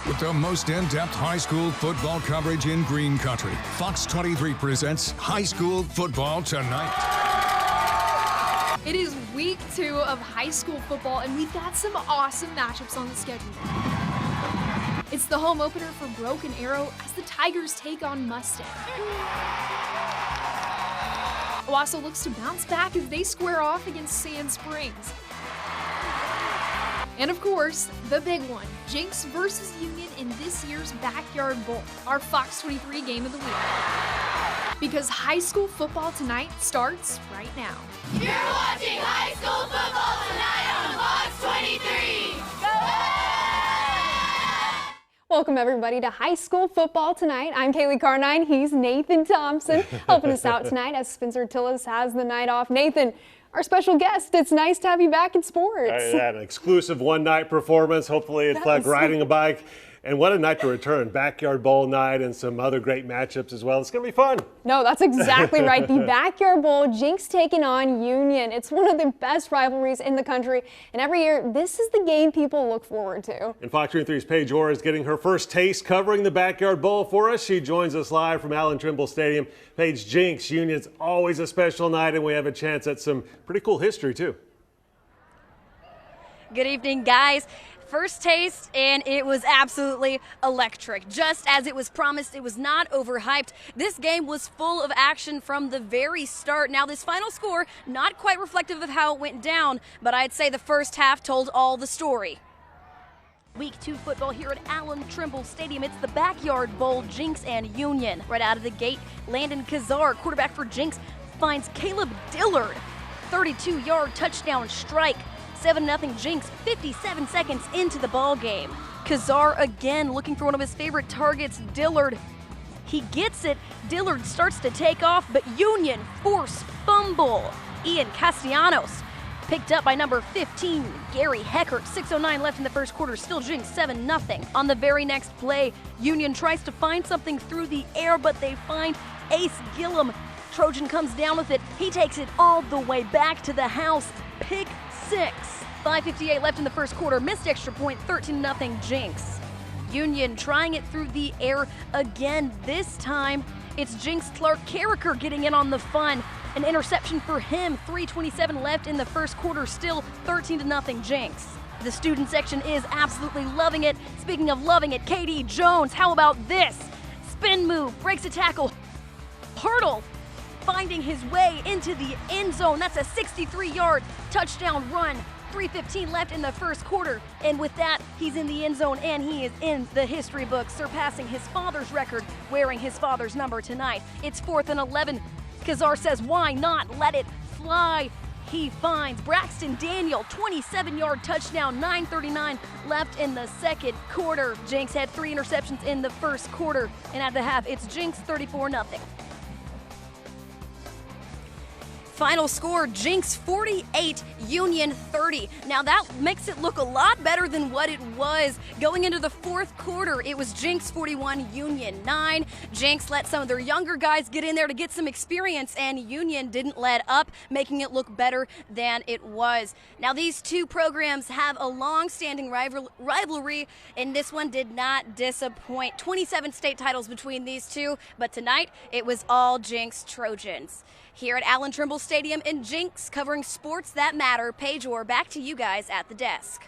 With the most in-depth high school football coverage in Green Country, Fox 23 presents High School Football Tonight. It is week 2 of high school football, and we've got some awesome matchups on the schedule. It's the home opener for Broken Arrow as the Tigers take on Mustang. Owasso looks to bounce back as they square off against Sand Springs. And of course, the big one, Jinx versus Union in this year's Backyard Bowl, our Fox 23 game of the week. Because high school football tonight starts right now. You're watching high school football tonight on Fox 23. Go! Welcome everybody to High School Football Tonight. I'm Kaylee Carnine. He's Nathan Thompson helping us out tonight as Spencer Tillis has the night off. Nathan, our special guest, it's nice to have you back in sports. An exclusive one-night performance. Hopefully it's like riding a bike. And what a night to return. Backyard Bowl night and some other great matchups as well. It's going to be fun. No, that's exactly right. The Backyard Bowl, Jinx taking on Union. It's one of the best rivalries in the country. And every year, this is the game people look forward to. And Fox 23's Paige Orr is getting her first taste covering the Backyard Bowl for us. She joins us live from Allen Trimble Stadium. Paige, Jinx, Union's always a special night, and we have a chance at some pretty cool history, too. Good evening, guys. First taste, and it was absolutely electric. Just as it was promised, it was not overhyped. This game was full of action from the very start. Now, this final score, not quite reflective of how it went down, but I'd say the first half told all the story. Week 2 football here at Allen Trimble Stadium. It's the Backyard Bowl, Jinx and Union. Right out of the gate, Landon Kazar, quarterback for Jinx, finds Caleb Dillard. 32-yard touchdown strike. 7-0 Jinx, 57 seconds into the ball game. Kazar again looking for one of his favorite targets, Dillard. He gets it. Dillard starts to take off, but Union force fumble. Ian Castellanos picked up by number 15, Gary Heckert. 6:09 left in the first quarter, still Jinx 7-0. On the very next play, Union tries to find something through the air, but they find Ace Gillum. Trojan comes down with it. He takes it all the way back to the house. Pick 6. 5:58 left in the first quarter. Missed extra point, 13-0 Jinx. Union trying it through the air again. This time, it's Jinx Clark Carricker getting in on the fun. An interception for him. 3:27 left in the first quarter. Still 13-0 Jinx. The student section is absolutely loving it. Speaking of loving it, KD Jones, how about this? Spin move, breaks a tackle, hurdle, finding his way into the end zone. That's a 63-yard touchdown run. 3:15 left in the first quarter, and with that, he's in the end zone and he is in the history books, surpassing his father's record, wearing his father's number tonight. It's 4th and 11. Kazar says, why not? Let it fly. He finds Braxton Daniel, 27-yard touchdown, 9:39 left in the second quarter. Jinx had 3 interceptions in the first quarter, and at the half, it's Jinx 34-0. Final score, Jinx 48, Union 30. Now that makes it look a lot better than what it was. Going into the fourth quarter, it was Jinx 41, Union 9. Jinx let some of their younger guys get in there to get some experience, and Union didn't let up, making it look better than it was. Now these two programs have a long-standing rivalry, and this one did not disappoint. 27 state titles between these two, but tonight it was all Jinx Trojans. Here at Allen Trimble Stadium in Jinx, covering sports that matter. Paige Orr, back to you guys at the desk.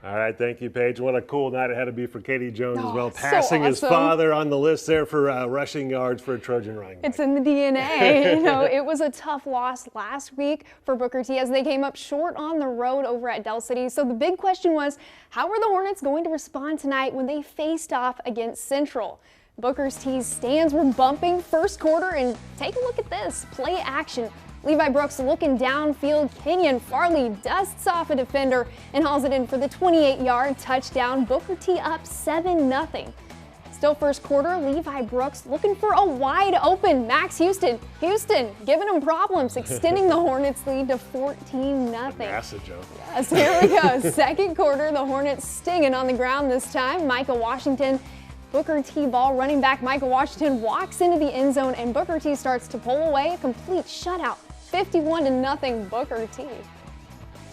All right, thank you, Paige. What a cool night it had to be for KD Jones as well. So Passing his awesome. father on the list there for rushing yards for a Trojan running back. It's in the DNA. You know, it was a tough loss last week for Booker T as they came up short on the road over at Del City. So the big question was, how were the Hornets going to respond tonight when they faced off against Central? Booker T's stands were bumping first quarter, and take a look at this play action. Levi Brooks looking downfield. Kenyon Farley dusts off a defender and hauls it in for the 28-yard touchdown. Booker T up 7-0. Still first quarter, Levi Brooks looking for a wide open Max Houston. Houston giving him problems, extending the Hornets lead to 14-0. Massive jump. Yes, here we go. Second quarter, the Hornets stinging on the ground this time. Micah Washington, Booker T ball, running back Micah Washington walks into the end zone, and Booker T starts to pull away. A complete shutout, 51-0 Booker T.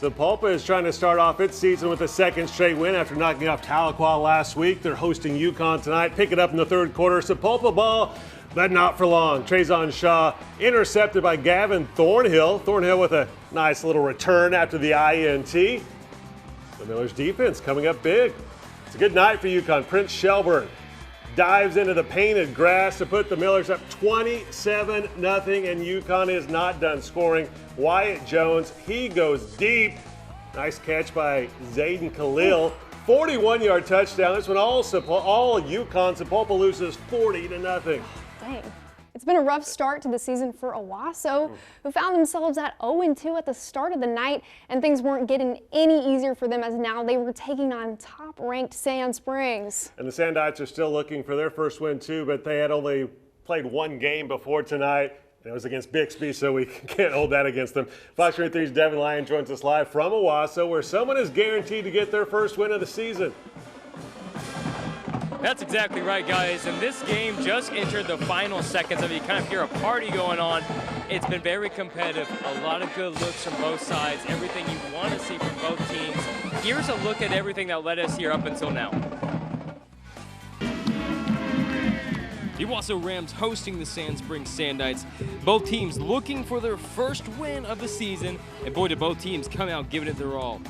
Sapulpa is trying to start off its season with a second straight win after knocking off Tahlequah last week. They're hosting Yukon tonight. Pick it up in the third quarter. Sapulpa ball, but not for long. Trezon Shaw intercepted by Gavin Thornhill. Thornhill with a nice little return after the INT. The Millers defense coming up big. It's a good night for Yukon. Prince Shelburne dives into the painted grass to put the Millers up 27-0, and Yukon is not done scoring. Wyatt Jones, he goes deep. Nice catch by Zayden Khalil. 41-yard touchdown. This one all Yukon. Sapulpa loses 40-0. Dang. It's been a rough start to the season for Owasso, who found themselves at 0-2 at the start of the night, and things weren't getting any easier for them as now they were taking on top-ranked Sand Springs. And the Sandites are still looking for their first win too, but they had only played one game before tonight. And it was against Bixby, so we can't hold that against them. FOX23's Devin Lyon joins us live from Owasso, where someone is guaranteed to get their first win of the season. That's exactly right, guys. And this game just entered the final seconds of it. You kind of hear a party going on. It's been very competitive. A lot of good looks from both sides. Everything you want to see from both teams. Here's a look at everything that led us here up until now. The Owasso Rams hosting the Sand Springs Sandites. Both teams looking for their first win of the season. And boy, did both teams come out giving it their all.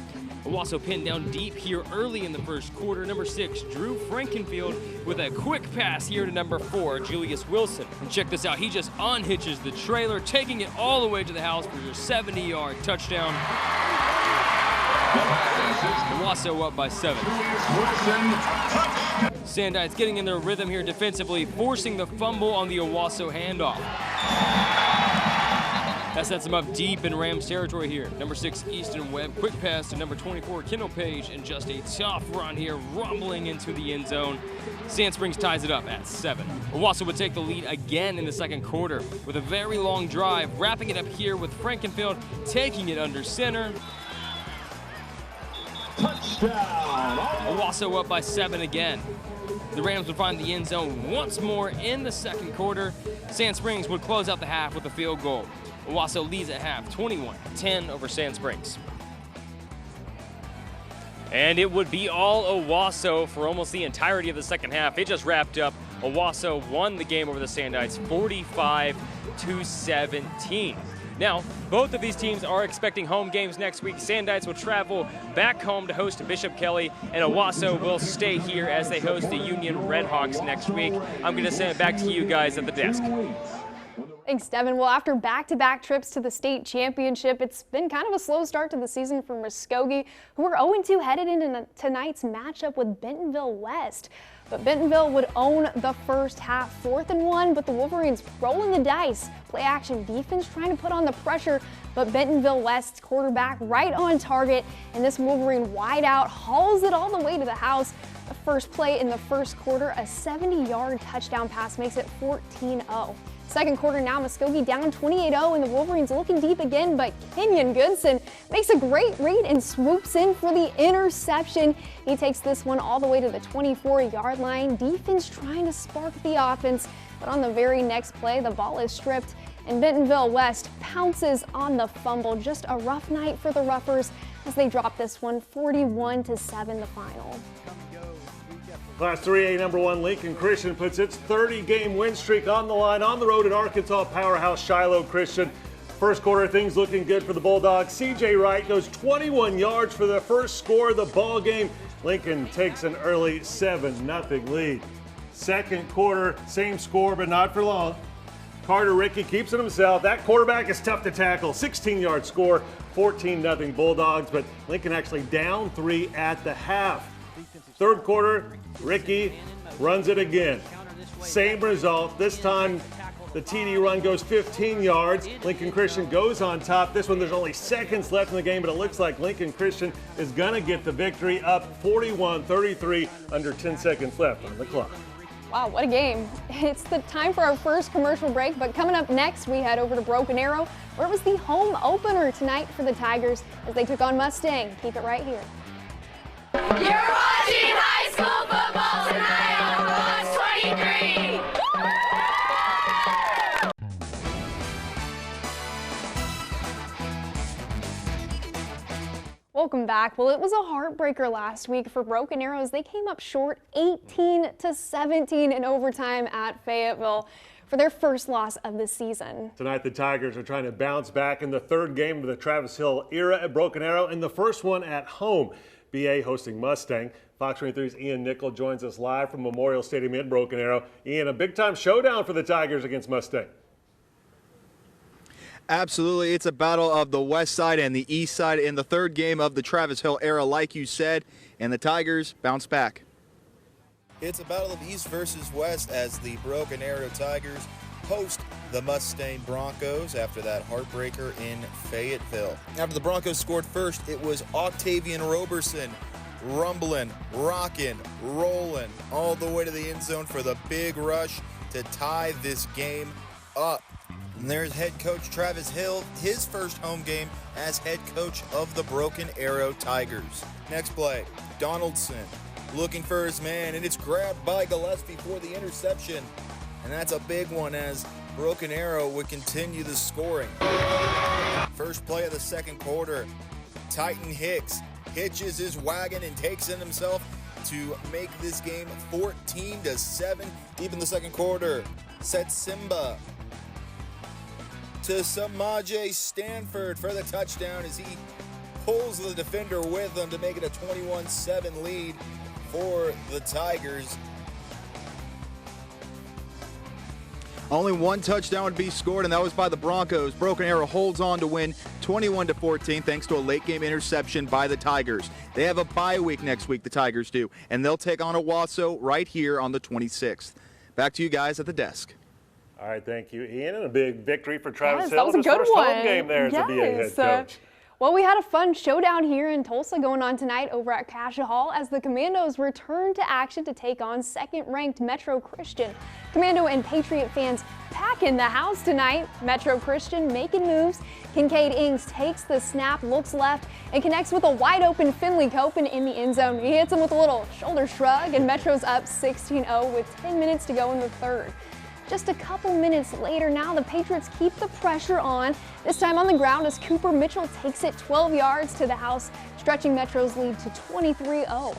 Owasso pinned down deep here early in the first quarter. Number 6, Drew Frankenfield with a quick pass here to number 4, Julius Wilson. And check this out, he just unhitches the trailer, taking it all the way to the house for your 70-yard touchdown. Owasso up by 7. Sandites getting in their rhythm here defensively, forcing the fumble on the Owasso handoff. That sets them up deep in Rams territory here. Number 6, Easton Webb, quick pass to number 24, Kendall Page, and just a tough run here, rumbling into the end zone. Sand Springs ties it up at 7. Owasso would take the lead again in the second quarter with a very long drive, wrapping it up here with Frankenfield taking it under center. Touchdown! Owasso up by 7 again. The Rams would find the end zone once more in the second quarter. Sand Springs would close out the half with a field goal. Owasso leads at half, 21-10 over Sand Springs. And it would be all Owasso for almost the entirety of the second half. It just wrapped up. Owasso won the game over the Sandites 45-17. Now, both of these teams are expecting home games next week. Sandites will travel back home to host Bishop Kelly, and Owasso will stay here as they host the Union Redhawks next week. I'm going to send it back to you guys at the desk. Thanks, Devin. Well, after back-to-back trips to the state championship, it's been kind of a slow start to the season for Muskogee, who are 0-2 headed into tonight's matchup with Bentonville West. But Bentonville would own the first half, 4th and 1, but the Wolverines rolling the dice. Play-action defense trying to put on the pressure, but Bentonville West's quarterback right on target, and this Wolverine wideout hauls it all the way to the house. The first play in the first quarter, a 70-yard touchdown pass makes it 14-0. Second quarter now, Muskogee down 28-0, and the Wolverines looking deep again, but Kenyon Goodson makes a great read and swoops in for the interception. He takes this one all the way to the 24-yard line. Defense trying to spark the offense, but on the very next play, the ball is stripped, and Bentonville West pounces on the fumble. Just a rough night for the Roughers as they drop this one 41-7 the final. Class 3A number 1 Lincoln Christian puts its 30-game win streak on the line on the road at Arkansas powerhouse Shiloh Christian. First quarter, things looking good for the Bulldogs. CJ Wright goes 21 yards for the first score of the ball game. Lincoln takes an early 7-0 lead. Second quarter, same score, but not for long. Carter Rickey keeps it himself. That quarterback is tough to tackle. 16-yard score, 14-0 Bulldogs, but Lincoln actually down 3 at the half. Third quarter, Rickey runs it again. Same result. This time, the TD run goes 15 yards. Lincoln Christian goes on top. This one, there's only seconds left in the game, but it looks like Lincoln Christian is going to get the victory, up 41-33, under 10 seconds left on the clock. Wow, what a game. It's the time for our first commercial break, but coming up next, we head over to Broken Arrow, where it was the home opener tonight for the Tigers as they took on Mustang. Keep it right here. You're watching high school football tonight on FOX23. back. Well, it was a heartbreaker last week for Broken Arrow as they came up short 18-17 in overtime at Fayetteville for their first loss of the season. Tonight, the Tigers are trying to bounce back in the third game of the Travis Hill era at Broken Arrow and the first one at home. BA hosting Mustang. Fox 23's Ian Nickel joins us live from Memorial Stadium in Broken Arrow. Ian, a big-time showdown for the Tigers against Mustang. Absolutely. It's a battle of the west side and the east side in the third game of the Travis Hill era, like you said, and the Tigers bounce back. It's a battle of east versus west as the Broken Arrow Tigers host the Mustang Broncos after that heartbreaker in Fayetteville. After the Broncos scored first, it was Octavian Roberson rumbling, rocking, rolling all the way to the end zone for the big rush to tie this game up. And there's head coach Travis Hill, his first home game as head coach of the Broken Arrow Tigers. Next play, Donaldson looking for his man, and it's grabbed by Gillespie for the interception. And that's a big one as Broken Arrow would continue the scoring. First play of the second quarter, Titan Hicks hitches his wagon and takes in himself to make this game 14-7. Deep in the second quarter, Setsimba to Samaje Stanford for the touchdown as he pulls the defender with him to make it a 21-7 lead for the Tigers. Only one touchdown would be scored, and that was by the Broncos. Broken Arrow holds on to win 21-14 thanks to a late-game interception by the Tigers. They have a bye week next week, the Tigers do, and they'll take on Owasso right here on the 26th. Back to you guys at the desk. All right, thank you, Ian. And a big victory for Travis Hill. That was a good first one. home game there as a BA head coach. Well, we had a fun showdown here in Tulsa going on tonight over at Cassia Hall as the Commandos return to action to take on second-ranked Metro Christian. Commando and Patriot fans pack in the house tonight. Metro Christian making moves. Kincaid Ings takes the snap, looks left, and connects with a wide-open Finley Copen in the end zone. He hits him with a little shoulder shrug, and Metro's up 16-0 with 10 minutes to go in the third. Just a couple minutes later now, the Patriots keep the pressure on, this time on the ground as Cooper Mitchell takes it 12 yards to the house, stretching Metro's lead to 23-0.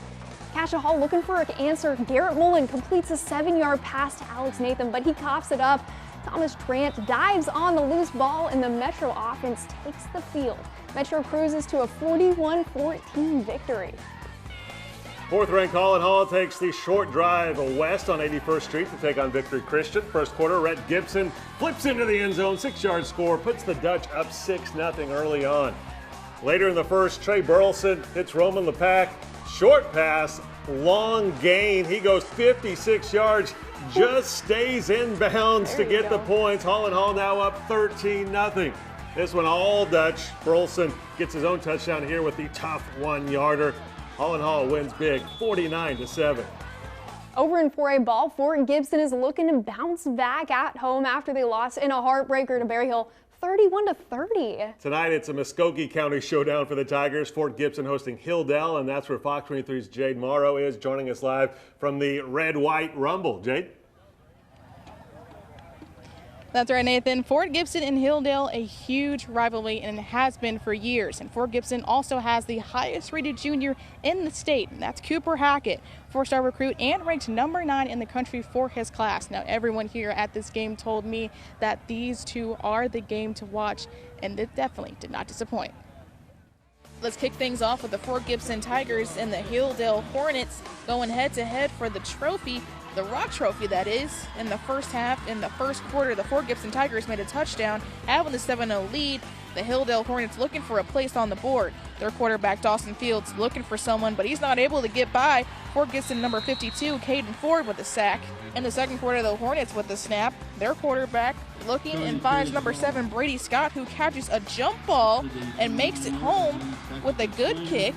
Cassia Hall looking for an answer. Garrett Mullen completes a 7-yard pass to Alex Nathan, but he coughs it up. Thomas Trant dives on the loose ball, and the Metro offense takes the field. Metro cruises to a 41-14 victory. Fourth-ranked Holland Hall takes the short drive west on 81st Street to take on Victory Christian. First quarter, Rhett Gibson flips into the end zone, 6-yard score, puts the Dutch up 6-0 early on. Later in the first, Trey Burleson hits Roman Lepak, short pass, long gain. He goes 56 yards, just stays in bounds to get the points. Holland Hall now up 13-0. This one all Dutch. Burleson gets his own touchdown here with the tough 1-yarder. Holland Hall wins big, 49-7. Over in 4A ball, Fort Gibson is looking to bounce back at home after they lost in a heartbreaker to Berry Hill, 31-30. Tonight, it's a Muskogee County showdown for the Tigers. Fort Gibson hosting Hilldale, and that's where Fox 23's Jade Morrow is joining us live from the Red-White Rumble. Jade? That's right, Nathan. Fort Gibson and Hilldale, a huge rivalry, and it has been for years. And Fort Gibson also has the highest rated junior in the state, and that's Cooper Hackett, 4-star recruit and ranked number 9 in the country for his class. Now, everyone here at this game told me that these two are the game to watch, and it definitely did not disappoint. Let's kick things off with the Fort Gibson Tigers and the Hilldale Hornets going head-to-head for the trophy. The Rock Trophy, that is. In the first half, in the first quarter, the Fort Gibson Tigers made a touchdown, having the 7-0 lead. The Hilldale Hornets looking for a place on the board. Their quarterback, Dawson Fields, looking for someone, but he's not able to get by. Fort Gibson number 52, Caden Ford, with a sack. In the second quarter, the Hornets with the snap. Their quarterback looking and finds number 7, Brady Scott, who catches a jump ball and makes it home with a good kick.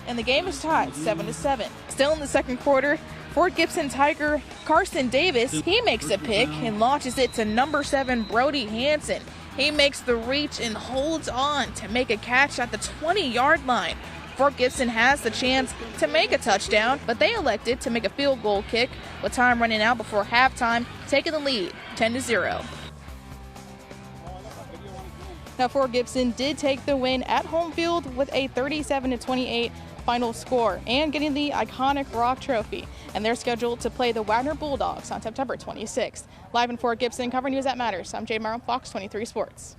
And the game is tied 7-7. Still in the second quarter, Fort Gibson Tiger Carson Davis, he makes a pick and launches it to number 7, Brody Hansen. He makes the reach and holds on to make a catch at the 20-yard line. Fort Gibson has the chance to make a touchdown, but they elected to make a field goal kick with time running out before halftime, taking the lead 10-0. Now, Fort Gibson did take the win at home field with a 37-28 final score and getting the iconic Rock Trophy. And they're scheduled to play the Wagner Bulldogs on September 26th. Live in Fort Gibson, covering news that matters. I'm Jay Morrow, Fox 23 Sports.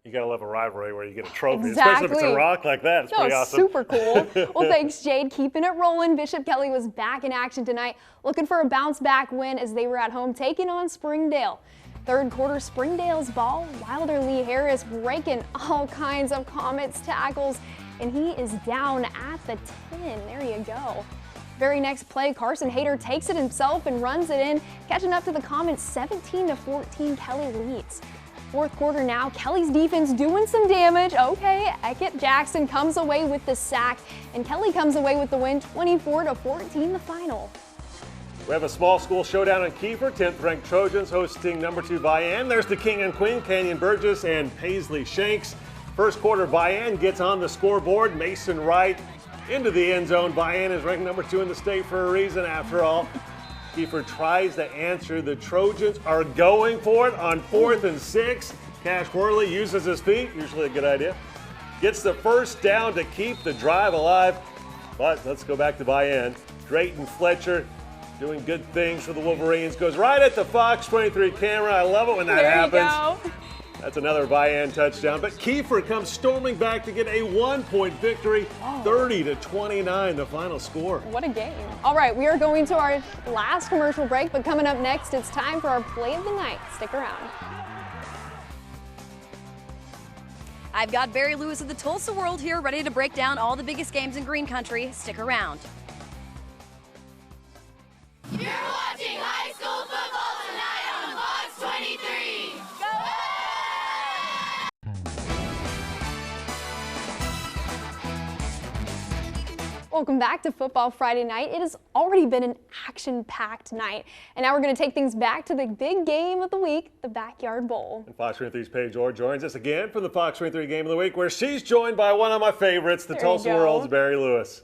You got to love a rivalry where you get a trophy, Exactly. especially if it's a rock like that. It's pretty awesome. Super cool. Well, thanks, Jade. Keeping it rolling. Bishop Kelly was back in action tonight, looking for a bounce-back win as they were at home taking on Springdale. Third quarter, Springdale's ball. Wilder Lee Harris breaking all kinds of Comets tackles, and he is down at the 10. There you go. Very next play, Carson Hayter takes it himself and runs it in, catching up to the Comets 17-14. Kelly leads. Fourth quarter now, Kelly's defense doing some damage. Okay, Eckett Jackson comes away with the sack, and Kelly comes away with the win, 24-14 the final. We have a small school showdown in Kiefer. 10th ranked Trojans hosting number 2 Vian. There's the king and queen, Canyon Burgess and Paisley Shanks. First quarter, Vian gets on the scoreboard. Mason Wright into the end zone. Vian is ranked number 2 in the state for a reason, after all. Kiefer tries to answer. The Trojans are going for it on 4th and 6. Cash Worley uses his feet, usually a good idea. Gets the first down to keep the drive alive. But let's go back to Vian. Drayton Fletcher doing good things for the Wolverines. Goes right at the FOX23 camera. I love it when that happens. Go. That's another Vian touchdown. But Kiefer comes storming back to get a 1-point victory, 30-29, the final score. What a game. All right, we are going to our last commercial break, but coming up next, it's time for our play of the night. Stick around. I've got Barry Lewis of the Tulsa World here, ready to break down all the biggest games in Green Country. Stick around. You're watching high school football tonight on Fox 23. Welcome back to Football Friday Night. It has already been an action-packed night, and now we're going to take things back to the big game of the week, the Backyard Bowl. And Fox 23's Paige Orr joins us again for the Fox 23 Game of the Week, where she's joined by one of my favorites, the Tulsa World's Barry Lewis.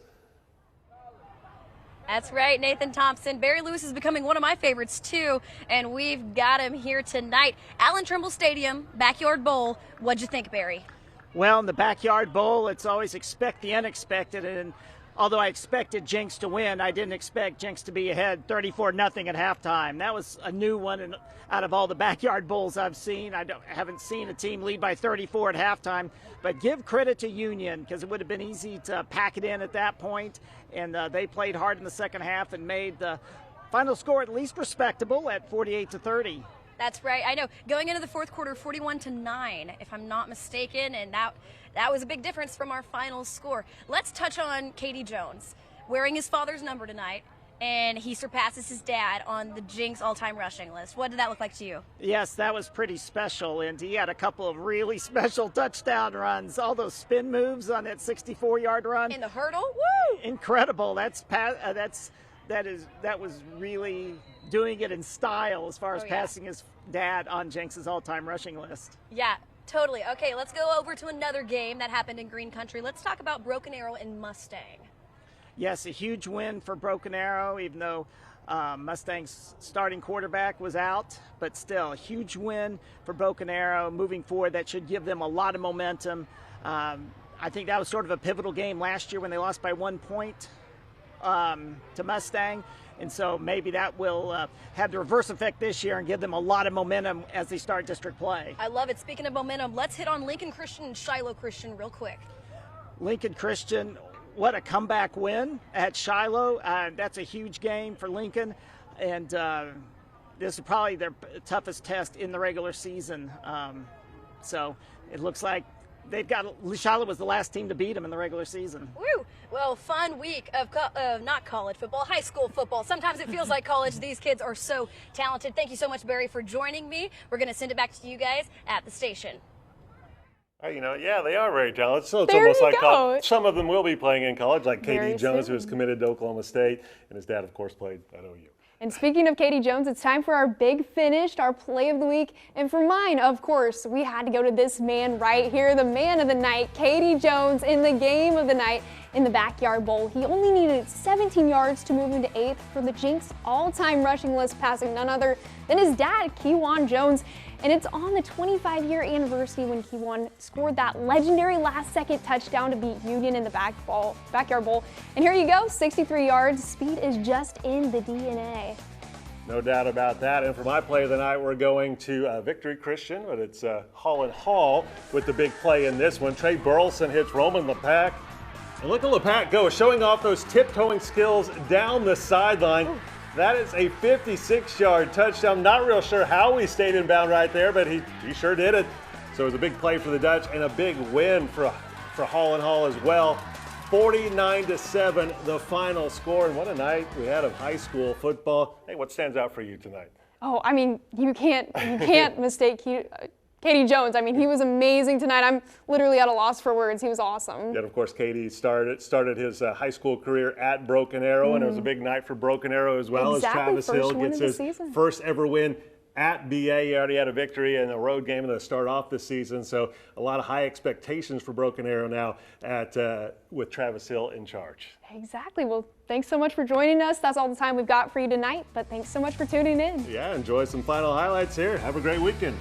That's right, Nathan Thompson. Barry Lewis is becoming one of my favorites, too, and we've got him here tonight. Allen Trimble Stadium, Backyard Bowl. What'd you think, Barry? Well, in the Backyard Bowl, it's always expect the unexpected, and although I expected Jenks to win, I didn't expect Jenks to be ahead 34-0 at halftime. That was a new one, and out of all the Backyard Bowls I've seen, I haven't seen a team lead by 34 at halftime. But give credit to Union, because it would have been easy to pack it in at that point, and they played hard in the second half and made the final score at least respectable at 48-30. That's right. I know. Going into the fourth quarter, 41-9, if I'm not mistaken, and that was a big difference from our final score. Let's touch on Katie Jones, wearing his father's number tonight, and he surpasses his dad on the Jenks all-time rushing list. What did that look like to you? Yes, that was pretty special, and he had a couple of really special touchdown runs. All those spin moves on that 64-yard run. In the hurdle? Woo! Incredible. That was really doing it in style as far as passing his dad on Jenks' all-time rushing list. Yeah, totally. Okay, let's go over to another game that happened in Green Country. Let's talk about Broken Arrow and Mustang. Yes, a huge win for Broken Arrow, even though Mustang's starting quarterback was out, but still a huge win for Broken Arrow. Moving forward, that should give them a lot of momentum. I think that was sort of a pivotal game last year when they lost by 1 point to Mustang, and so maybe that will have the reverse effect this year and give them a lot of momentum as they start district play. I love it. Speaking of momentum, let's hit on Lincoln Christian and Shiloh Christian real quick. Lincoln Christian, what a comeback win at Shiloh. That's a huge game for Lincoln, and this is probably their toughest test in the regular season. So it looks like Shiloh was the last team to beat them in the regular season. Woo! Well, fun week of not college football, high school football. Sometimes it feels like college. These kids are so talented. Thank you so much, Barry, for joining me. We're going to send it back to you guys at the station. Yeah, they are very talented. So it's almost like college. Some of them will be playing in college, like Katie Jones, who is committed to Oklahoma State, and his dad, of course, played at OU. And speaking of Katie Jones, it's time for our big finish, our play of the week. And for mine, of course, we had to go to this man right here, the man of the night, Katie Jones, in the game of the night. in the Backyard Bowl. He only needed 17 yards to move into 8th for the Jinx all-time rushing list, passing none other than his dad, Kewan Jones. And it's on the 25-year anniversary when Kewan scored that legendary last-second touchdown to beat Union in the Backyard Bowl. And here you go, 63 yards. Speed is just in the DNA. No doubt about that. And for my play of the night, we're going to Victory Christian, but it's Holland Hall with the big play in this one. Trey Burleson hits Roman Lepak. And look at Lepak go, showing off those tiptoeing skills down the sideline. Ooh. That is a 56-yard touchdown. Not real sure how he stayed in bound right there, but he sure did it. So it was a big play for the Dutch and a big win for Holland Hall as well. 49-7, the final score. And what a night we had of high school football. Hey, what stands out for you tonight? Oh, I mean, you can't mistake Katie Jones. I mean, he was amazing tonight. I'm literally at a loss for words. He was awesome. And of course, Katie started his high school career at Broken Arrow, and it was a big night for Broken Arrow as well. Exactly. As Travis Hill gets his first ever win at BA. He already had a victory in a road game to start off this season, so a lot of high expectations for Broken Arrow now with Travis Hill in charge. Exactly. Well, thanks so much for joining us. That's all the time we've got for you tonight, but thanks so much for tuning in. Yeah, enjoy some final highlights here. Have a great weekend.